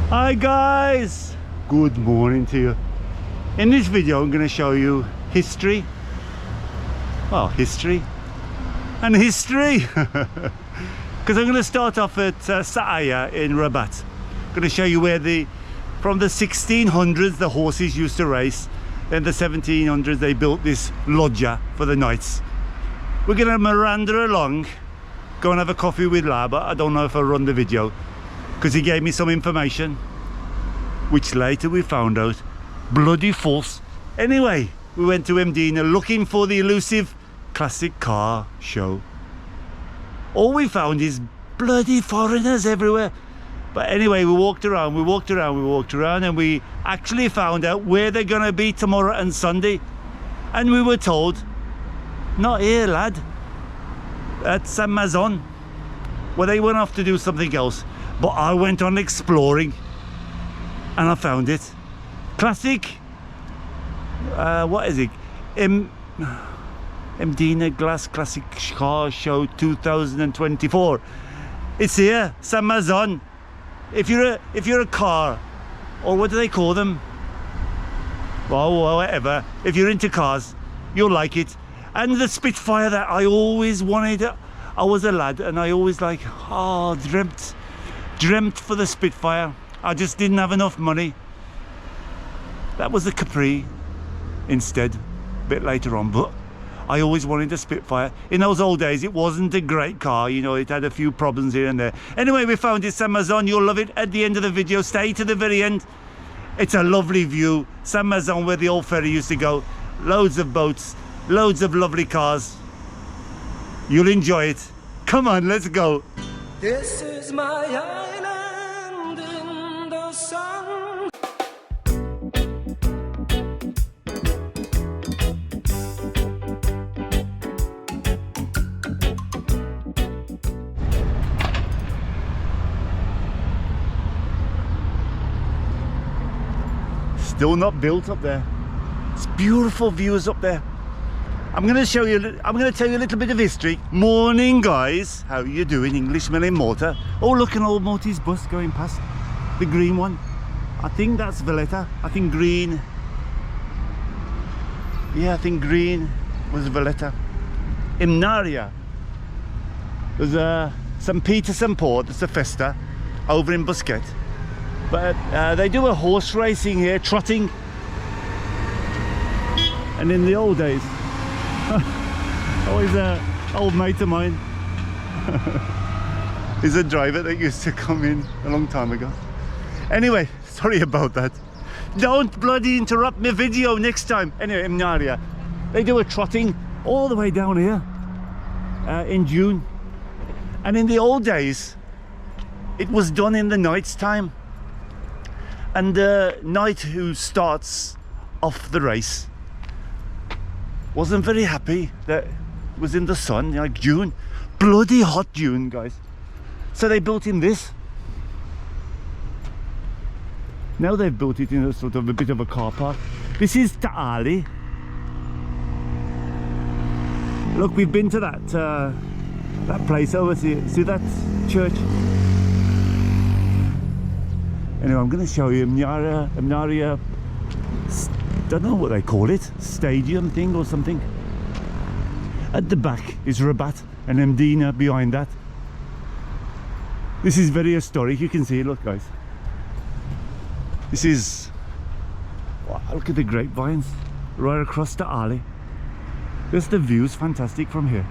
Hi guys, good morning to you. In this video I'm going to show you history. Well, history and history because I'm going to start off at Sa Maison in Rabat. I'm going to show you where from the 1600s the horses used to race. Then the 1700s they built this loggia for the knights. We're going to meander along, go and have a coffee with La, but I don't know if I'll run the video because he gave me some information which later we found out bloody false. Anyway, we went to Mdina looking for the elusive classic car show. All we found is bloody foreigners everywhere. But anyway, we walked around, and we actually found out where they're gonna be tomorrow and Sunday. And we were told, not here lad, at Sa Maison. Well, they went off to do something else, but I went on exploring and I found it. Classic, what is it? Mdina Glass Classic Car Show 2024. It's here, Sa Maison. If you're a car, or what do they call them? Well, whatever. If you're into cars, you'll like it. And the Spitfire that I always wanted. I was a lad and I always dreamt for the Spitfire. I just didn't have enough money. That was the Capri instead, a bit later on, but I always wanted a Spitfire. In those old days, it wasn't a great car, you know, it had a few problems here and there. Anyway, we found it, Sa Maison. You'll love it at the end of the video. Stay to the very end. It's a lovely view. Sa Maison, where the old ferry used to go. Loads of boats, loads of lovely cars. You'll enjoy it. Come on, let's go. This is my island in the sun. Still not built up there. It's beautiful views up there. I'm going to tell you a little bit of history. Morning guys, how you doing? Englishmen in Malta. Oh, look, an old Maltese bus going past, the green one. I think that's Valletta. I think green, yeah, I think green was Valletta. Imnaria, there's a St. Peter's Port, there's a festa over in Busquet. But they do a horse racing here, trotting. And in the old days, always an old mate of mine is a driver that used to come in a long time ago. Anyway, sorry about that. Don't bloody interrupt my video next time. Anyway, in Naria, they do a trotting all the way down here in June. And in the old days, it was done in the night's time. And the knight who starts off the race wasn't very happy that it was in the sun, like June, bloody hot June, guys. So they built him this. Now they've built it in a sort of a bit of a car park. This is Ta'ali. Look, we've been to that place over. See that church? Anyway, I'm going to show you Imnaria, don't know what they call it, stadium thing or something. At the back is Rabat and Mdina behind that. This is very historic, you can see it, look guys. This is, wow, look at the grapevines right across the alley. Just the view's fantastic from here.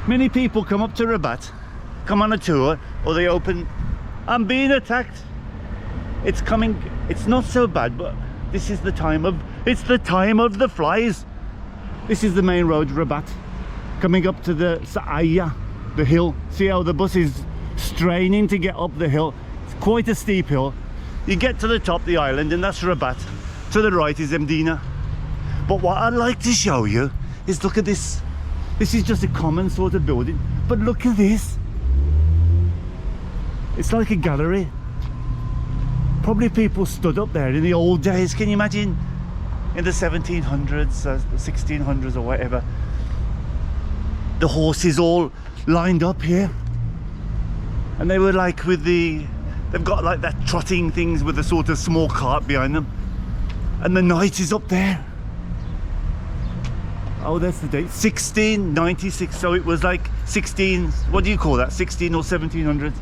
Many people come up to Rabat, come on a tour, or they open, I'm being attacked. It's coming, it's not so bad, but this is the time of, it's the time of the flies. This is the main road, Rabat, coming up to the Sa Maison, the hill. See how the bus is straining to get up the hill. It's quite a steep hill. You get to the top of the island and that's Rabat. To the right is Mdina. But what I'd like to show you is, look at this. This is just a common sort of building, but look at this. It's like a gallery. Probably people stood up there in the old days. Can you imagine? In the 1700s, the 1600s or whatever. The horses all lined up here. And they were like with the They've got like that trotting things with a sort of small cart behind them. And the night is up there. Oh, that's the date, 1696. So it was like 16, what do you call that, 16 or 1700s?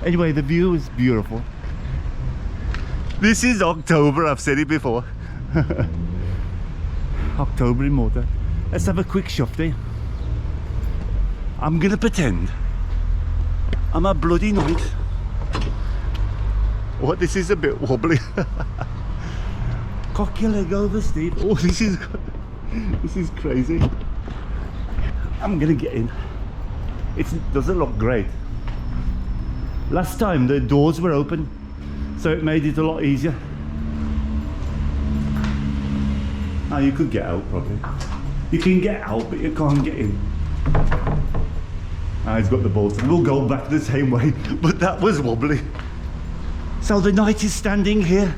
Anyway, the view is beautiful. This is October, I've said it before. October in Malta. Let's have a quick shufti. I'm gonna pretend I'm a bloody knight. What, this is a bit wobbly. Cock your leg over, Steve. Oh, this is crazy. I'm gonna get in. It doesn't look great. Last time the doors were open, so it made it a lot easier. Now you could get out probably. You can get out, but you can't get in. Ah, he's got the bolts. We'll go back the same way, but that was wobbly. So the knight is standing here,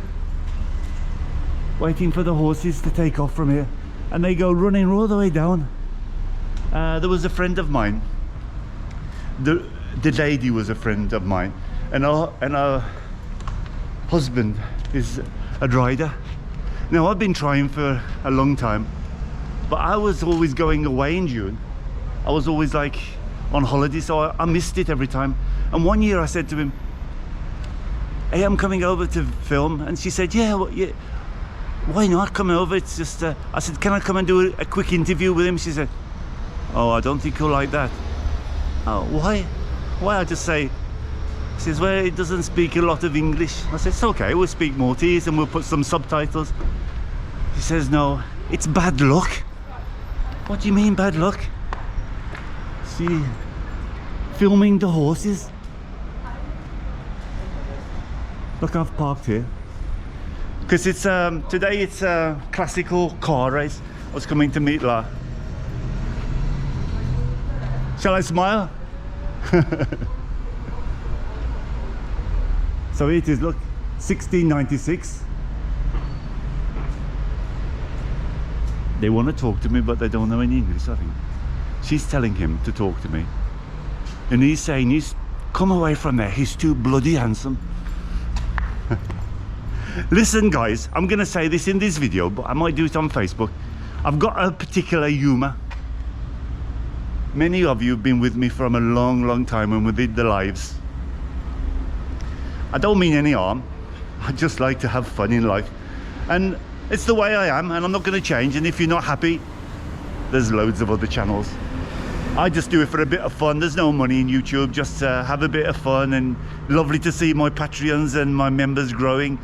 waiting for the horses to take off from here, and they go running all the way down. There was a friend of mine. The lady was a friend of mine, and her husband is a rider. Now I've been trying for a long time, but I was always going away in June. I was always like on holiday, so I missed it every time. And one year I said to him, hey, I'm coming over to film. And she said, yeah, well, yeah, why not come over? It's just, I said, can I come and do a quick interview with him? She said, oh, I don't think he'll like that. Oh, why? Why? I just say, she says, well, he doesn't speak a lot of English. I said, it's okay, we'll speak Maltese and we'll put some subtitles. She says, no, it's bad luck. What do you mean bad luck? See, filming the horses. Look, I've parked here. Because it's, today it's a classical car race. I was coming to meet La. Shall I smile? So it is, look, 1696. They want to talk to me, but they don't know any English, I think. She's telling him to talk to me. And he's saying, he's come away from there, he's too bloody handsome. Listen guys, I'm gonna say this in this video, but I might do it on Facebook. I've got a particular humour. Many of you have been with me from a long time when we did the lives. I don't mean any harm. I just like to have fun in life. And it's the way I am, and I'm not gonna change. And if you're not happy, there's loads of other channels. I just do it for a bit of fun. There's no money in YouTube, just have a bit of fun. And lovely to see my Patreons and my members growing.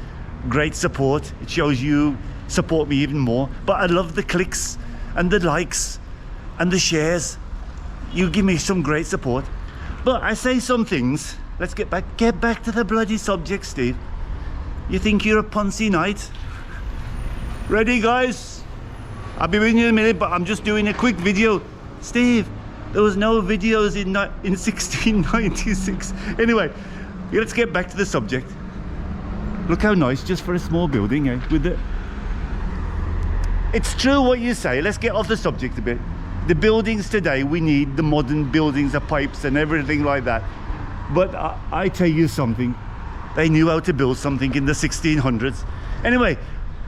Great support. It shows you support me even more. But I love the clicks and the likes and the shares. You give me some great support. But I say some things. Let's get back to the bloody subject, Steve. You think you're a Ponzi knight? Ready, guys? I'll be with you in a minute, but I'm just doing a quick video. Steve, there was no videos in 1696. Anyway, let's get back to the subject. Look how nice, just for a small building, eh? With the... It's true what you say. Let's get off the subject a bit. The buildings today, we need the modern buildings, the pipes and everything like that. But I tell you something, they knew how to build something in the 1600s. Anyway,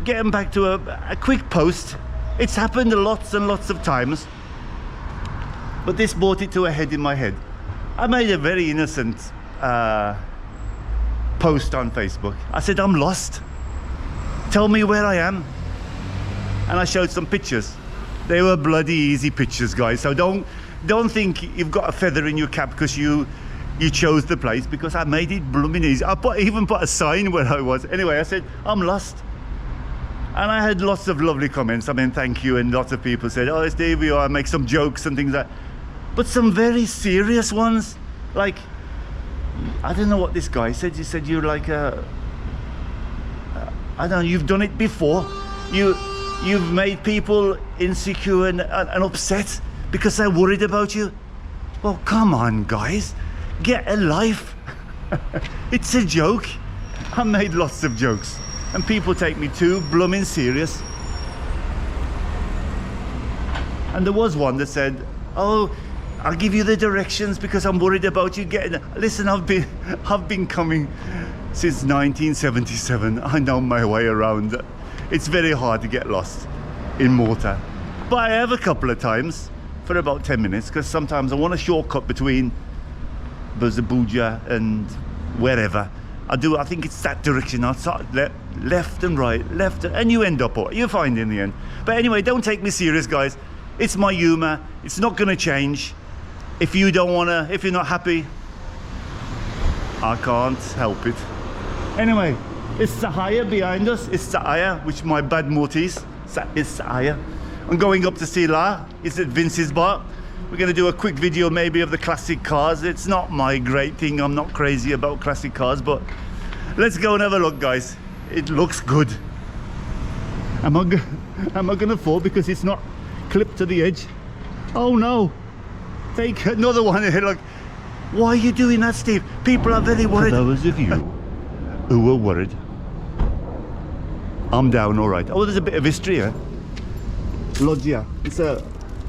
getting back to a quick post. It's happened lots and lots of times, but this brought it to a head in my head. I made a very innocent post on Facebook. I said, I'm lost. Tell me where I am. And I showed some pictures. They were bloody easy pictures, guys. So don't think you've got a feather in your cap because you chose the place, because I made it blooming easy. I even put a sign where I was. Anyway, I said, I'm lost. And I had lots of lovely comments. I mean, thank you. And lots of people said, oh, it's Davey, or I make some jokes and things like that. But some very serious ones. Like, I don't know what this guy said. He said, you're like a... I don't know, you've done it before. You've made people insecure and upset because they're worried about you. Well, come on, guys. Get a life. It's a joke. I made lots of jokes. And people take me too blooming serious. And there was one that said, oh, I'll give you the directions because I'm worried about you getting... Listen, I've been coming since 1977. I know my way around. It's very hard to get lost in Malta, but I have a couple of times for about 10 minutes, because sometimes I want a shortcut between Abuja and wherever. I think it's that direction. I start left and right, and you end up, you find in the end. But anyway, don't take me serious, guys. It's my humor. It's not going to change. If you don't want to, if you're not happy, I can't help it. Anyway, it's Sahaya behind us. It's Sahaya, which my bad Maltese is Sahaya. I'm going up to see La. It's at Vince's bar. We're going to do a quick video maybe of the classic cars. It's not my great thing. I'm not crazy about classic cars, but let's go and have a look, guys. It looks good. Am I going to fall because it's not clipped to the edge? Oh no. Take another one here. Look. Why are you doing that, Steve? People are very worried. For those of you who are worried, I'm down all right. Oh, there's a bit of history here. Loggia. It's a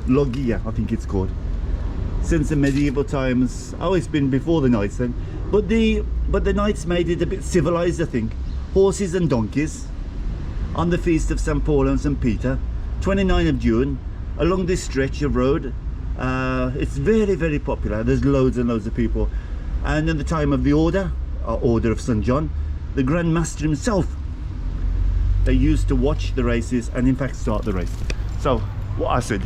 Loggia, I think it's called. Since the medieval times. Oh, it's been before the knights then. But the knights made it a bit civilized, I think. Horses and donkeys on the feast of St. Paul and St. Peter, 29th of June, along this stretch of road. It's very, very popular. There's loads and loads of people. And in the time of the Order of St. John, the Grand Master himself, they used to watch the races and in fact start the race. So what I said,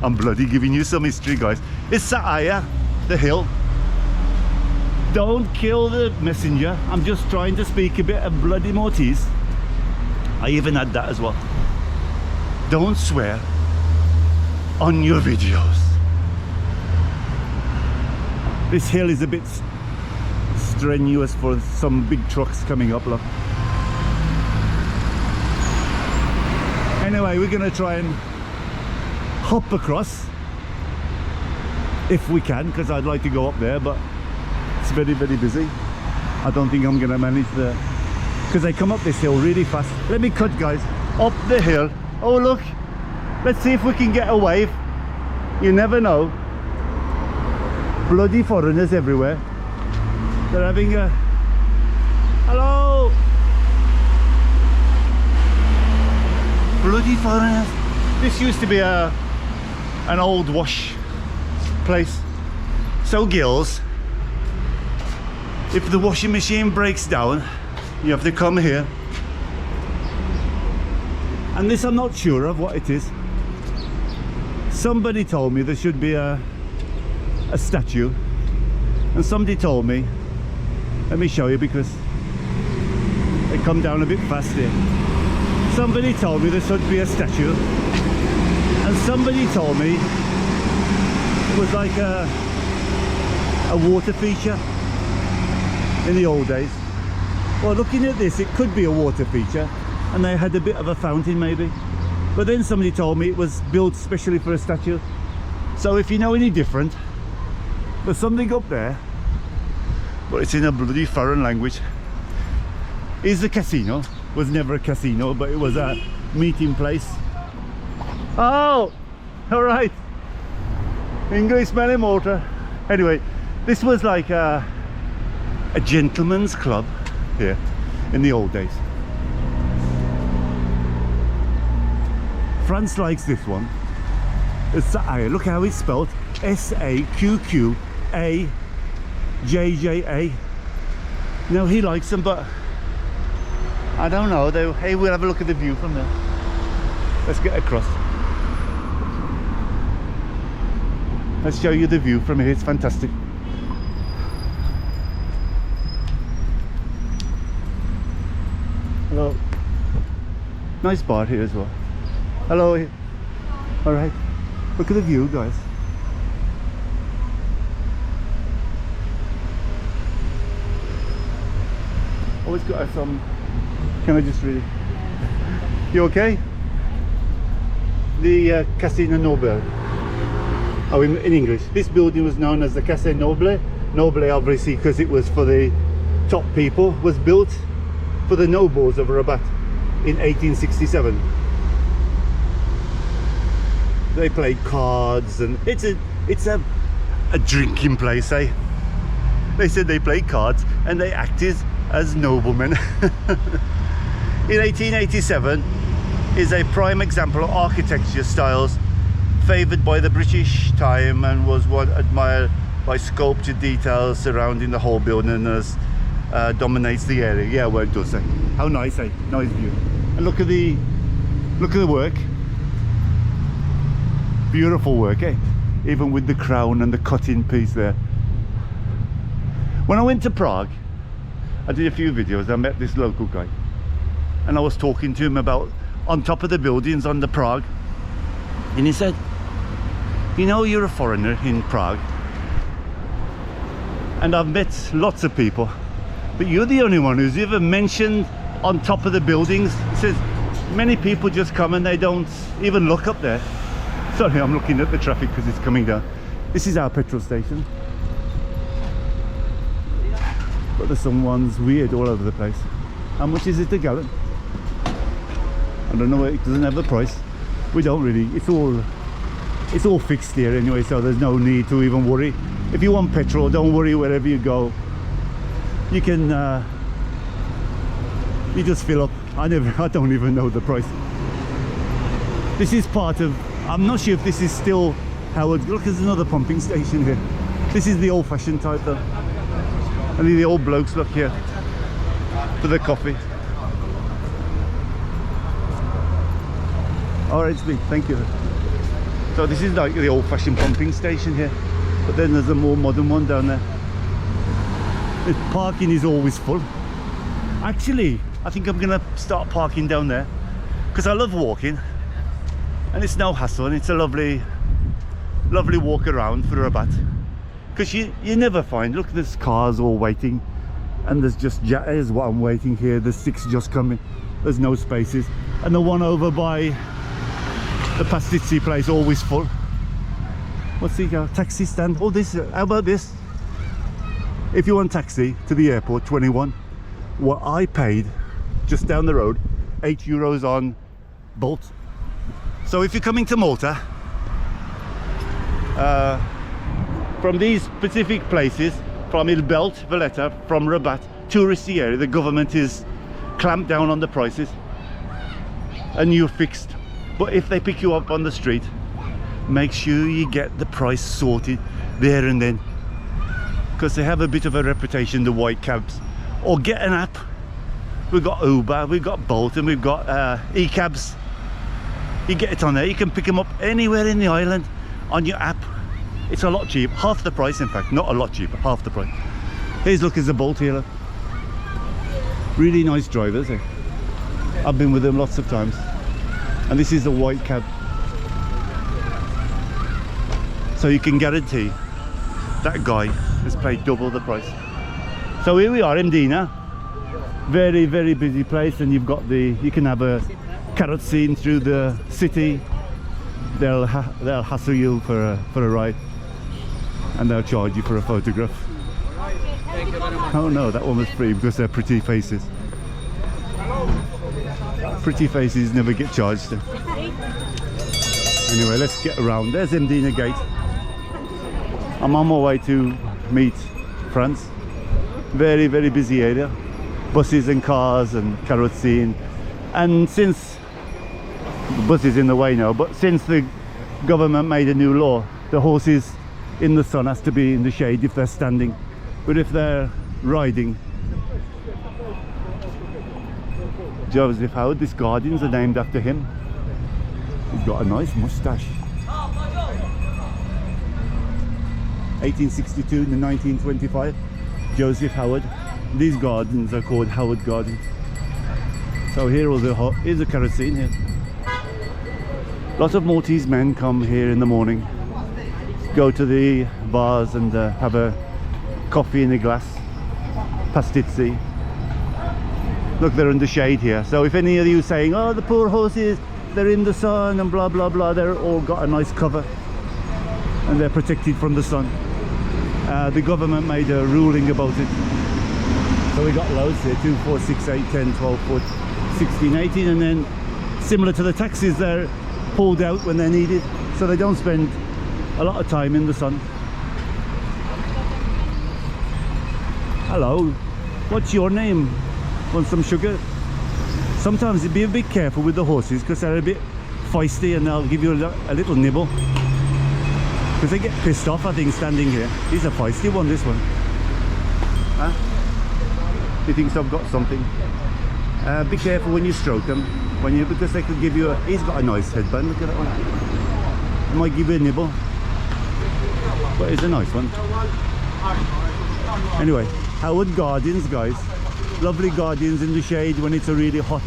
I'm bloody giving you some history, guys. It's Sahaya, the hill. Don't kill the messenger. I'm just trying to speak a bit of bloody Maltese. I even had that as well. Don't swear on your videos. This hill is a bit strenuous for some big trucks coming up, look. Anyway, we're gonna try and hop across if we can, because I'd like to go up there, but it's very, very busy. I don't think I'm gonna manage because they come up this hill really fast. Let me cut, guys, up the hill. Oh look, let's see if we can get a wave. You never know. Bloody foreigners everywhere. They're having a hello. Bloody foreigners. This used to be an old wash place. So girls, if the washing machine breaks down, you have to come here. And this I'm not sure of what it is. Somebody told me there should be a statue, and somebody told me, let me show you because they come down a bit fast here. Somebody told me there should be a statue, and somebody told me it was like a water feature in the old days. Well, looking at this, it could be a water feature, and they had a bit of a fountain maybe. But then somebody told me it was built specially for a statue. So if you know any different, there's something up there, but it's in a bloody foreign language. Is a casino. Was never a casino, but it was a meeting place. Oh, all right. Englishman in Malta. Anyway, this was like a gentleman's club here in the old days. France likes this one. It's Sahaya. Look how it's spelled. S-A-Q-Q-A-J-J-A. No, he likes them, but I don't know. Hey, we'll have a look at the view from there. Let's get across. Let's show you the view from here. It's fantastic. Hello. Nice bar here as well. Hello. All right. Look at the view, guys. Always got some. Can I just read it? You okay? The Casino Noble. Oh, in English. This building was known as the Casa Noble. Noble, obviously, because it was for the top people. Was built for the nobles of Rabat in 1867. They played cards, and it's a drinking place, eh? They said they play cards and they acted as noblemen. In 1887 is a prime example of architecture styles favoured by the British time and was one admired by sculptured details surrounding the whole building as dominates the area. Yeah, well, it does. How nice, eh? Nice view. And look at the work. Beautiful work, eh? Even with the crown and the cutting piece there. When I went to Prague, I did a few videos. I met this local guy and I was talking to him about on top of the buildings on the Prague, and he said, you know, you're a foreigner in Prague and I've met lots of people, but you're the only one who's ever mentioned on top of the buildings. He says many people just come and they don't even look up there. Sorry, I'm looking at the traffic because it's coming down. This is our petrol station, but there's some ones weird all over the place. How much is it a gallon? I don't know, it doesn't have a price. We don't really, it's all fixed here anyway, so there's no need to even worry. If you want petrol, don't worry, wherever you go you can you just fill up. I don't even know the price. This is part of, I'm not sure if this is still Howard. Look, there's another pumping station here. This is the old-fashioned type though. And the old blokes look here for the coffee. Alright, thank you. So this is like the old-fashioned pumping station here, but then there's a more modern one down there. The parking is always full. Actually, I think I'm gonna start parking down there because I love walking and it's no hassle and it's a lovely walk around for Rabat, because you never find, look, there's cars all waiting and there's just, here's what I'm waiting here, there's 6 just coming, there's no spaces, and the one over by the pasticci place always full. What's the taxi stand? Oh, this, how about this? If you want taxi to the airport, 21. What I paid just down the road, €8 on Bolt. So if you're coming to Malta, from these specific places, from Il Belt, Valletta, from Rabat, touristy area, the government is clamped down on the prices and you're fixed. But if they pick you up on the street, make sure you get the price sorted there and then, because they have a bit of a reputation, the white cabs. Or get an app. We've got Uber, we've got Bolt, and we've got e-cabs. You get it on there, you can pick them up anywhere in the island on your app. It's a lot cheap, half the price in fact, not a lot cheaper, half the price. Here's, look, there's a Bolt here, look. Really nice drivers, eh? I've been with them lots of times. And this is a white cab. So you can guarantee that guy has paid double the price. So here we are in Mdina. Very, very busy place, and you've got you can have a carrot scene through the city. They'll hassle you for a ride, and they'll charge you for a photograph. Oh no, that one was free because they're pretty faces. Pretty faces never get charged. Anyway, let's get around. There's Mdina Gate. I'm on my way to meet France. Very, very busy area. Buses and cars and carrozzi, and since the bus is in the way now, but since the government made a new law, the horses in the sun has to be in the shade if they're standing, but if they're riding. Joseph Howard, this gardens are named after him. He's got a nice moustache. 1862 to 1925, Joseph Howard. These gardens are called Howard Gardens. So here is a kerosene here. Lots of Maltese men come here in the morning, go to the bars and have a coffee in a glass, pasticci. Look, they're in the shade here. So if any of you saying, oh, the poor horses, they're in the sun and blah blah blah, they're all got a nice cover and they're protected from the sun. The government made a ruling about it. So we got loads here, 2, 4, 6, 8, 10, 12, 14, 16, 18, and then similar to the taxis, they're pulled out when they're needed, so they don't spend a lot of time in the sun. Hello, what's your name? Want some sugar? Sometimes you be a bit careful with the horses because they're a bit feisty and they'll give you a little nibble. Because they get pissed off, I think, standing here. He's a feisty one, this one. Huh? He thinks I've got something. Be careful when you stroke them. Because they could give you a... He's got a nice headband, look at that one. He might give you a nibble. But it's a nice one. Anyway, Howard Gardens, guys. Lovely gardens in the shade when it's a really hot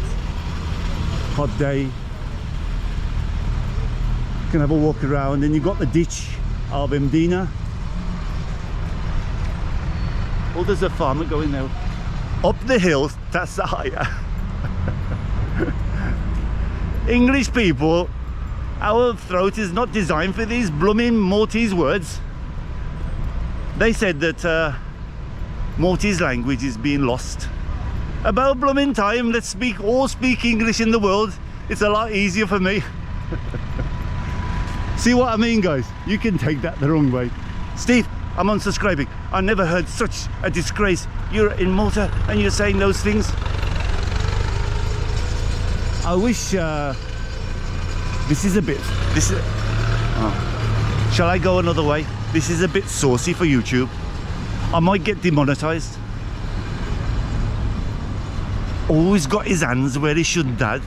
day. You can have a walk around, and you got the ditch of Mdina. Oh, there's a farmer going now. Up the hills, that's the higher. English people, our throat is not designed for these blooming Maltese words. They said that Maltese language is being lost. About blooming time, let's all speak English in the world. It's a lot easier for me. See what I mean, guys? You can take that the wrong way. Steve, I'm unsubscribing. I never heard such a disgrace. You're in Malta and you're saying those things. I wish shall I go another way? This is a bit saucy for YouTube. I might get demonetized. Always got his hands where he shouldn't have.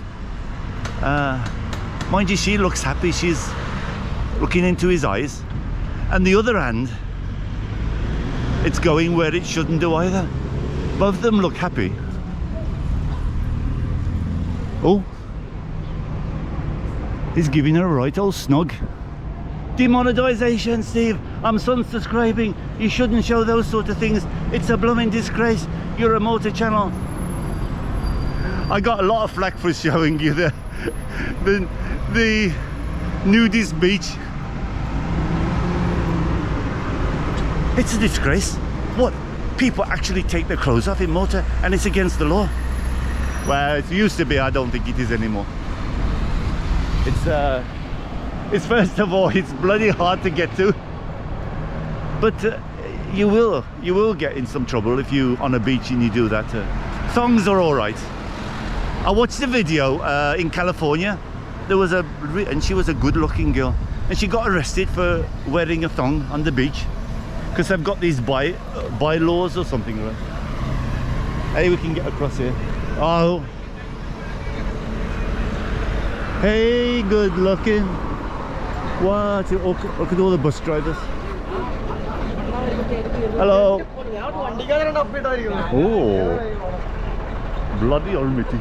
Mind you, she looks happy. She's looking into his eyes. And the other hand, it's going where it shouldn't do either. Both of them look happy. Oh, he's giving her a right old snog. Demonetization, Steve. I'm unsubscribing. You shouldn't show those sort of things. It's a blooming disgrace. You're a motor channel. I got a lot of flack for showing you the nudist beach. It's a disgrace. What? People actually take their clothes off in Malta and it's against the law. Well, it used to be. I don't think it is anymore. It's first of all, it's bloody hard to get to. But you will get in some trouble if you on a beach and you do that. Thongs are all right. I watched a video in California. There was and she was a good-looking girl, and she got arrested for wearing a thong on the beach because they've got these bylaws or something. Right? Hey, we can get across here. Oh, hey, good looking. What? Look at all the bus drivers. Hello. Oh, bloody almighty.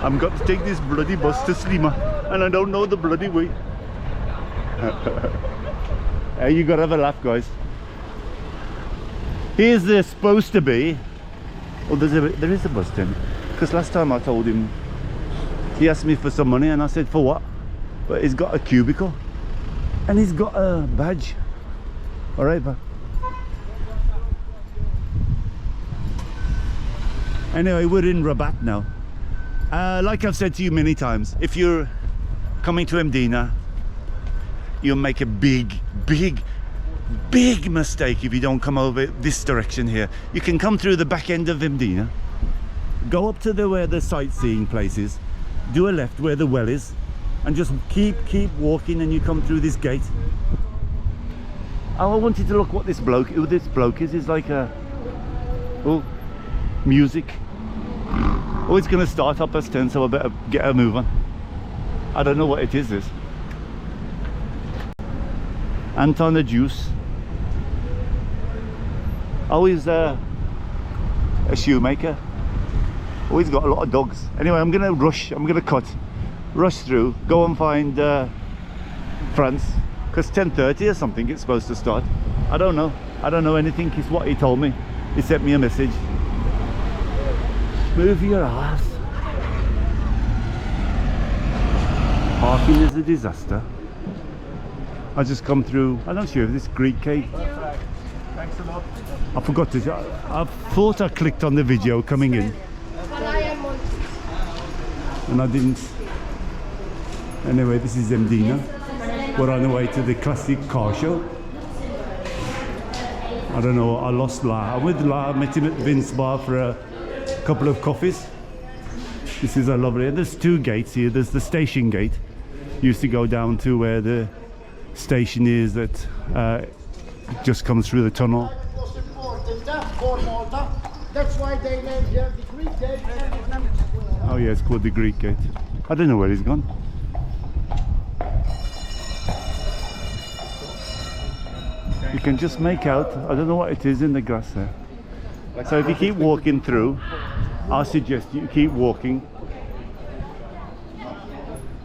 I'm got to take this bloody bus to Slima and I don't know the bloody way. Hey, you gotta have a laugh, guys. Here's the supposed to be. Oh, there is a bus stand. Because last time I told him, he asked me for some money and I said, for what? But he's got a cubicle and he's got a badge. All right, but anyway, we're in Rabat now. Like I've said to you many times, if you're coming to Mdina, you'll make a big mistake if you don't come over this direction here. You can come through the back end of Mdina, go up to where the sightseeing place is, do a left where the well is, and just keep walking and you come through this gate. Oh, I wanted to look what who this bloke is. He's like music. Oh, it's gonna start up at 10, so I better get a move on. I don't know what it is, this. Anton the Juice. Oh, he's a shoemaker. Oh, he's got a lot of dogs. Anyway, I'm gonna rush through, go and find France, because 10:30 or something it's supposed to start. I don't know anything. It's what he told me. He sent me a message. Move your ass. Parking is a disaster. I just come through. I'm not sure if this Greek cake. Thanks a lot. I forgot to. I thought I clicked on the video coming in, and I didn't. Anyway, this is Mdina. We're on the way to the classic car show. I don't know, I lost La. I'm with La, I met him at Vince Bar for a couple of coffees. This is a lovely, and there's two gates here. There's the station gate. Used to go down to where the station is that just comes through the tunnel. It was important for Malta. That's why they named here the Greek Gate. Oh yeah, it's called the Greek Gate. I don't know where he's gone. You can just make out, I don't know what it is in the grass there. So if you keep walking through, I suggest you keep walking.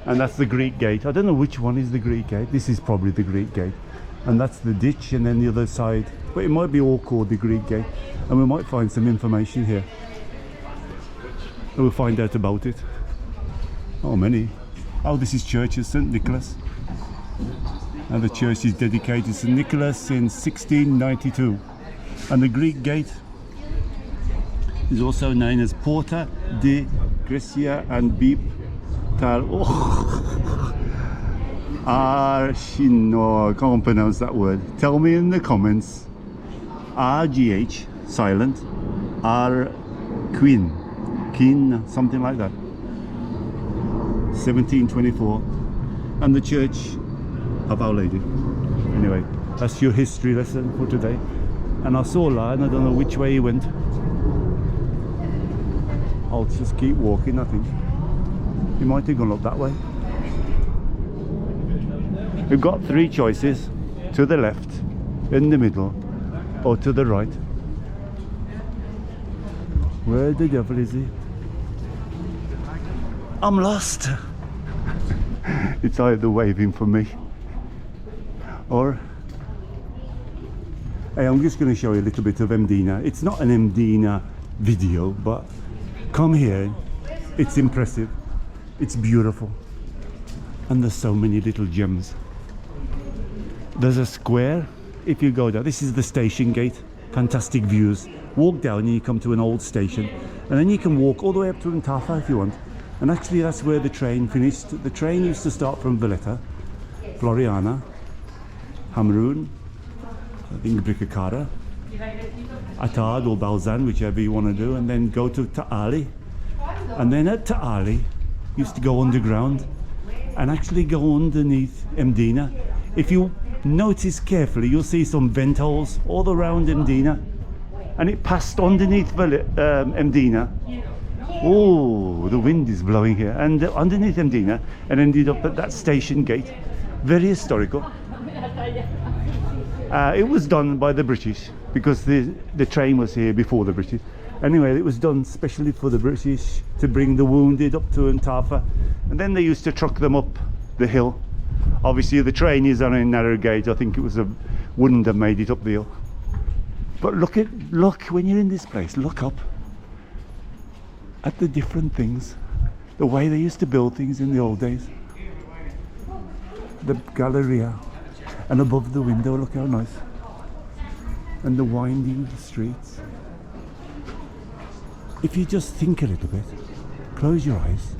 And that's the Greek Gate. I don't know which one is the Greek Gate. This is probably the Greek Gate. And that's the ditch, and then the other side. But it might be all called the Greek Gate. And we might find some information here. And we'll find out about it. Oh, many. Oh, this is Church of St. Nicholas. And the church is dedicated to St. Nicholas in 1692. And the Greek Gate is also known as Porta de Grecia and Beep Tal. No, I can't pronounce that word. Tell me in the comments. RGH, silent. R Queen. Kin, something like that. 1724. And the church of Our Lady. Anyway, that's your history lesson for today. And I saw La, and I don't know which way he went. I'll just keep walking, I think. He might have gone up that way. We've got three choices: to the left, in the middle, or to the right. Where the devil is he? I'm lost. It's either waving for me or... Hey, I'm just going to show you a little bit of Mdina. It's not an Mdina video, but come here. It's impressive. It's beautiful. And there's so many little gems. There's a square. If you go down, this is the station gate. Fantastic views. Walk down and you come to an old station. And then you can walk all the way up to Ntafa if you want. And actually that's where the train finished. The train used to start from Valletta, Floriana, Hamrun, I think Bricacara, Atad or Balzan, whichever you want to do, and then go to Ta'ali. And then at Ta'ali, used to go underground and actually go underneath Mdina. If you notice carefully, you'll see some vent holes all around Mdina. And it passed underneath Mdina. Oh, the wind is blowing here. And underneath Mdina, and ended up at that station gate. Very historical. It was done by the British because the train was here before the British. Anyway, it was done specially for the British to bring the wounded up to Ntafa, and then they used to truck them up the hill. Obviously the train is on a narrow gauge. I think it wouldn't have made it up the hill. But look when you're in this place, look up at the different things, the way they used to build things in the old days. The Galleria. And above the window, look how nice. And the winding streets. If you just think a little bit, close your eyes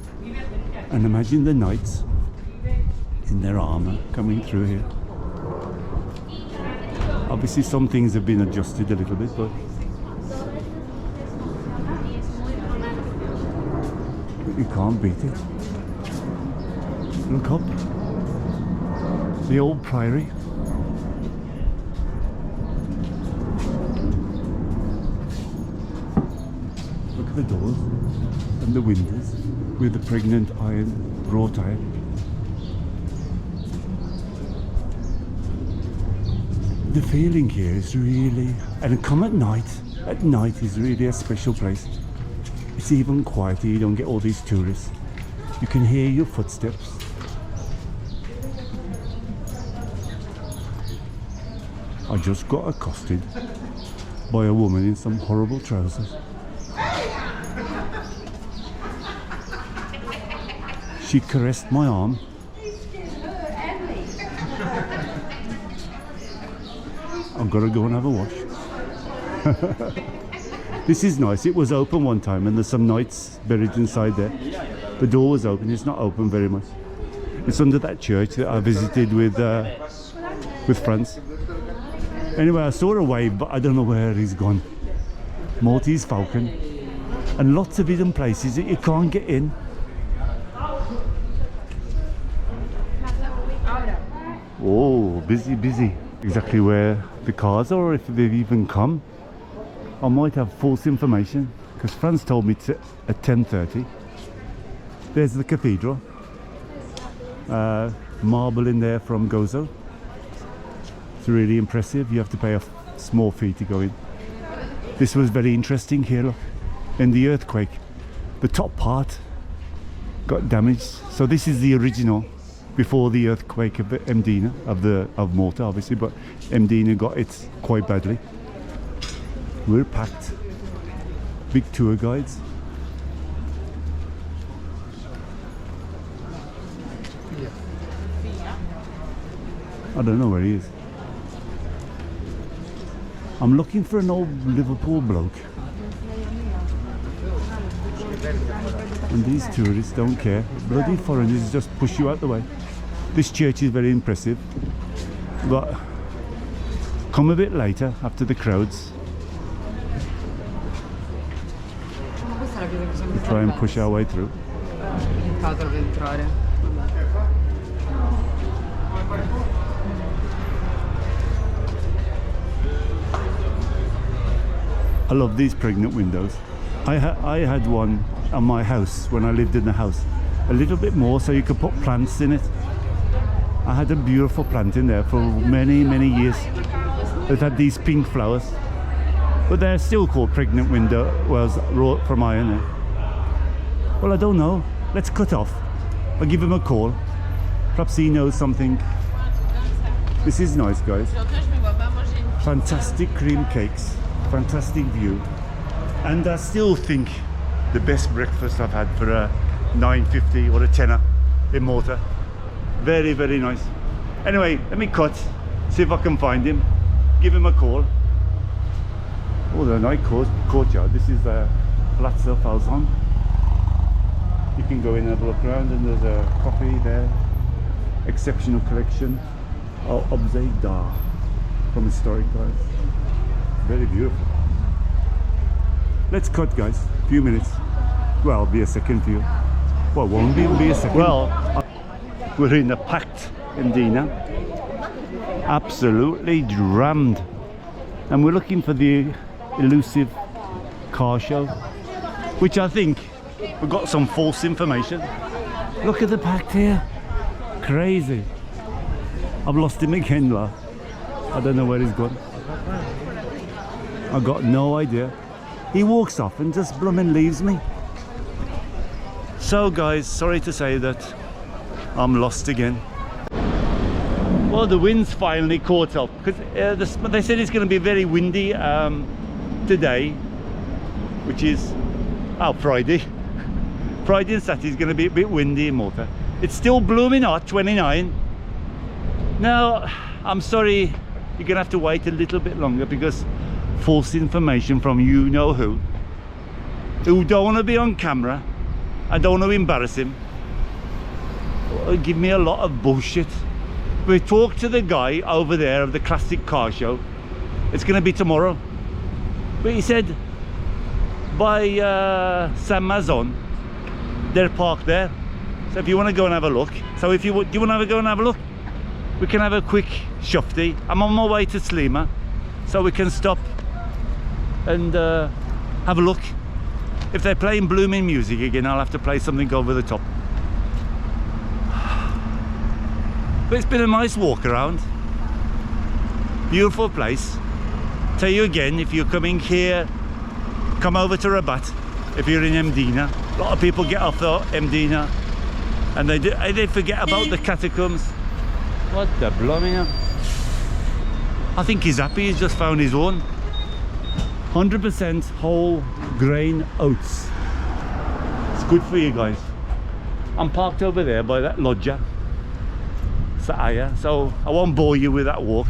and imagine the knights in their armour coming through here. Obviously some things have been adjusted a little bit, but you can't beat it. Look up. The old priory. Look at the doors and the windows with the pregnant iron, wrought iron. The feeling here is really, and come at night is really a special place. It's even quieter, you don't get all these tourists. You can hear your footsteps. I just got accosted by a woman in some horrible trousers. She caressed my arm. I've got to go and have a wash. This is nice. It was open one time and there's some knights buried inside there. The door was open. It's not open very much. It's under that church that I visited with France. Anyway, I saw a wave, but I don't know where he's gone. Maltese falcon. And lots of hidden places that you can't get in. Oh, busy, busy. Exactly where the cars are, or if they've even come. I might have false information, because Franz told me at 10:30. There's the cathedral. Marble in there from Gozo. It's really impressive. You have to pay a small fee to go in. This was very interesting here, look. In the earthquake, the top part got damaged. So this is the original before the earthquake of Mdina, of Malta obviously, but Mdina got it quite badly. We're packed. Big tour guides. I don't know where he is. I'm looking for an old Liverpool bloke. And these tourists don't care. Bloody foreigners just push you out the way. This church is very impressive, but come a bit later after the crowds. Try and push our way through. I love these pregnant windows. I had one on my house when I lived in the house. A little bit more so you could put plants in it. I had a beautiful plant in there for many, many years. It had these pink flowers. But they're still called pregnant window wells wrought from iron. Well, I don't know. Let's cut off. I'll give him a call. Perhaps he knows something. This is nice, guys. Fantastic cream cakes. Fantastic view. And I still think the best breakfast I've had for a 9.50 or a tenner in Malta. Very, very nice. Anyway, let me cut, see if I can find him, give him a call. Oh, the nice courtyard. This is Palazzo Falzon. You can go in and have a look around, and there's a coffee there. Exceptional collection. Oh, Objet d'Art from historic guys. Very beautiful. Let's cut, guys. A few minutes. Well, be a second view. Well, won't be a second. Well, we're in a packed Mdina. Absolutely rammed. And we're looking for the elusive car show, which I think we got some false information. Look at the packed here. Crazy. I've lost him again, la. I don't know where he's gone. I got no idea. He walks off and just blooming leaves me. So guys, sorry to say that I'm lost again. Well, the wind's finally caught up, because they said it's going to be very windy today, which is Friday. Friday and Saturday is going to be a bit windy in Malta. It's still blooming hot, 29. Now, I'm sorry, you're going to have to wait a little bit longer, because false information from you know who don't want to be on camera. I don't want to embarrass him. Give me a lot of bullshit. We talked to the guy over there of the classic car show. It's going to be tomorrow, but he said by Sa Maison they're parked there. So if you want to go and have a look, so if you do, you want to go and have a look, we can have a quick shufti. I'm on my way to Slima, so we can stop and have a look. If they're playing blooming music again, I'll have to play something over the top. But it's been a nice walk around. Beautiful place. Tell you again, if you're coming here, come over to Rabat. If you're in Mdina, a lot of people get off the Mdina and they forget about the catacombs. What the blooming hell? I think he's happy. He's just found his own 100% whole grain oats. It's good for you guys. I'm parked over there by that loggia, so I won't bore you with that walk.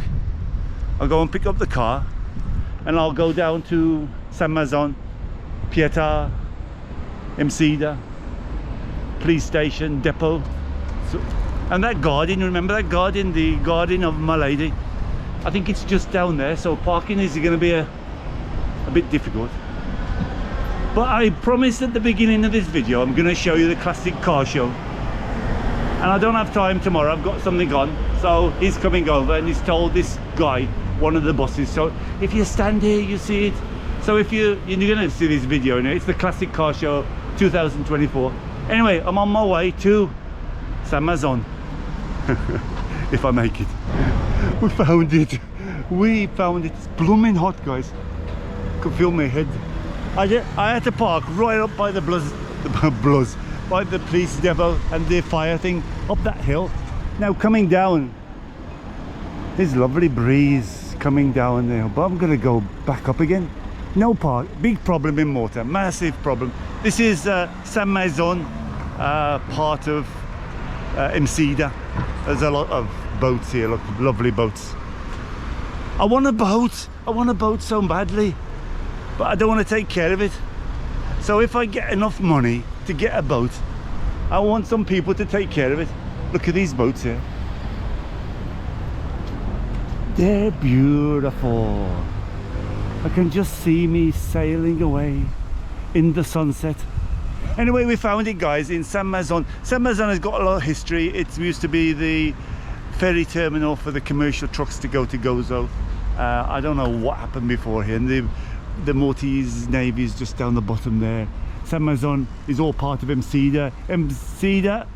I'll go and pick up the car and I'll go down to Sa Maison, Pieta, Msida, police station, depot. And that garden, remember that garden, the garden of my lady? I think it's just down there, so parking is going to be a bit difficult. But I promised at the beginning of this video I'm going to show you the classic car show, and I don't have time tomorrow, I've got something on. So he's coming over and he's told this guy, one of the bosses, so if you stand here you see it. So if you're going to see this video, you know, it's the classic car show 2024. Anyway, I'm on my way to Sa Maison. If I make it. We found it. We found it. It's blooming hot, guys. Could feel my head. I had to park right up by the by the police depot and the fire thing up that hill. Now coming down, there's lovely breeze coming down there, but I'm gonna go back up again. No park. Big problem in Malta. Massive problem. This is Sa Maison, part of Mdina. There's a lot of boats here. Look, lovely boats. I want a boat. I want a boat so badly, but I don't want to take care of it. So if I get enough money to get a boat, I want some people to take care of it. Look at these boats here. They're beautiful. I can just see me sailing away in the sunset. Anyway, we found it, guys, in Sa Maison. Sa Maison has got a lot of history. It used to be the ferry terminal for the commercial trucks to go to Gozo. I don't know what happened before here. And the Maltese Navy is just down the bottom there. Sa Maison is all part of Mdina. Mdina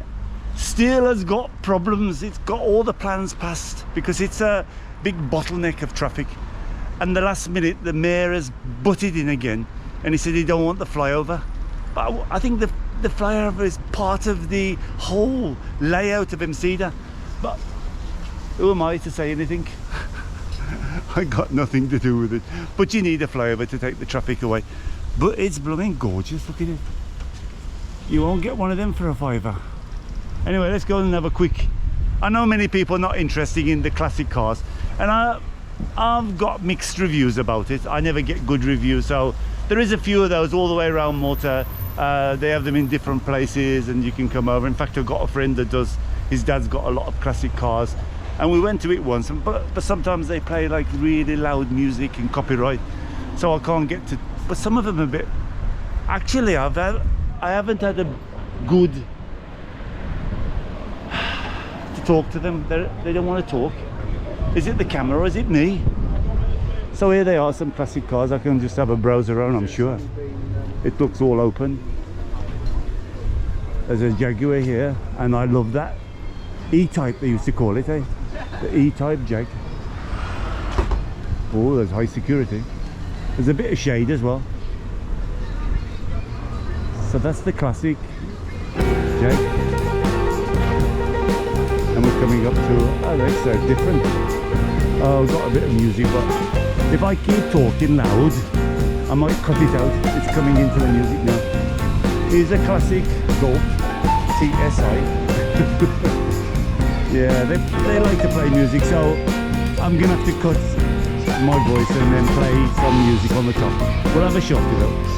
still has got problems. It's got all the plans passed because it's a big bottleneck of traffic. And the last minute, the mayor has butted in again, and he said he don't want the flyover. But I think the flyover is part of the whole layout of Mdina. But who am I to say anything? I got nothing to do with it. But you need a flyover to take the traffic away. But it's blooming gorgeous, look at it. You won't get one of them for a fiver. Anyway, let's go and have a quick... I know many people are not interested in the classic cars, and I've got mixed reviews about it. I never get good reviews, so there is a few of those all the way around Malta. They have them in different places and you can come over. In fact, I've got a friend that does, his dad's got a lot of classic cars, and we went to it once, but sometimes they play like really loud music and copyright, so I can't get to. But some of them are a bit, actually I haven't had a good to talk to them. They don't want to talk. Is it the camera or is it me? So here they are, some classic cars. I can just have a browse around, I'm sure. It looks all open. There's a Jaguar here, and I love that E-Type, they used to call it, eh? The E-Type Jag. Oh, there's high security. There's a bit of shade as well. So that's the classic Jag. And we're coming up to, oh, that's different. Oh, I've got a bit of music, but if I keep talking loud, I might cut it out. It's coming into the music now. Here's a classic Golf TSI. Yeah, they like to play music, so I'm gonna have to cut my voice and then play some music on the top. We'll have a shot with it.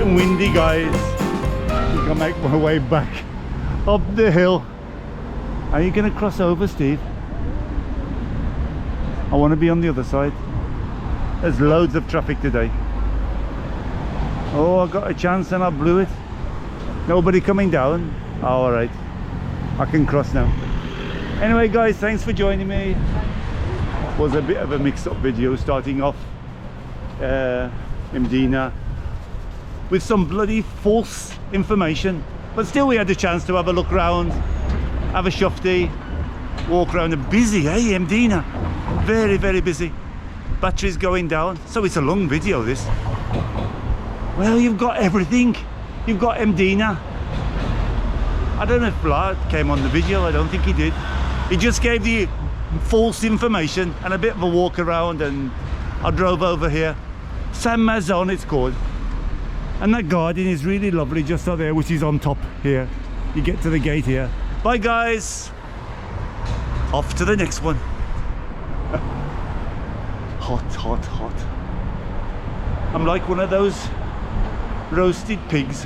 getting windy, guys. I think I'll make my way back up the hill. Are you going to cross over, Steve? I want to be on the other side. There's loads of traffic today. Oh, I got a chance and I blew it. Nobody coming down. Oh, all right, I can cross now. Anyway, guys, thanks for joining me. Was a bit of a mixed-up video, starting off Mdina with some bloody false information, but still we had the chance to have a look around, have a shufti, walk around. And busy, eh, Mdina? Very, very busy. Battery's going down, so it's a long video, this. Well, you've got everything. You've got Mdina. I don't know if Vlad came on the video. I don't think he did. He just gave the false information and a bit of a walk around, and I drove over here. Sa Maison it's called. And that garden is really lovely just out there, which is on top here. You get to the gate here. Bye, guys. Off to the next one. Hot, hot, hot. I'm like one of those roasted pigs.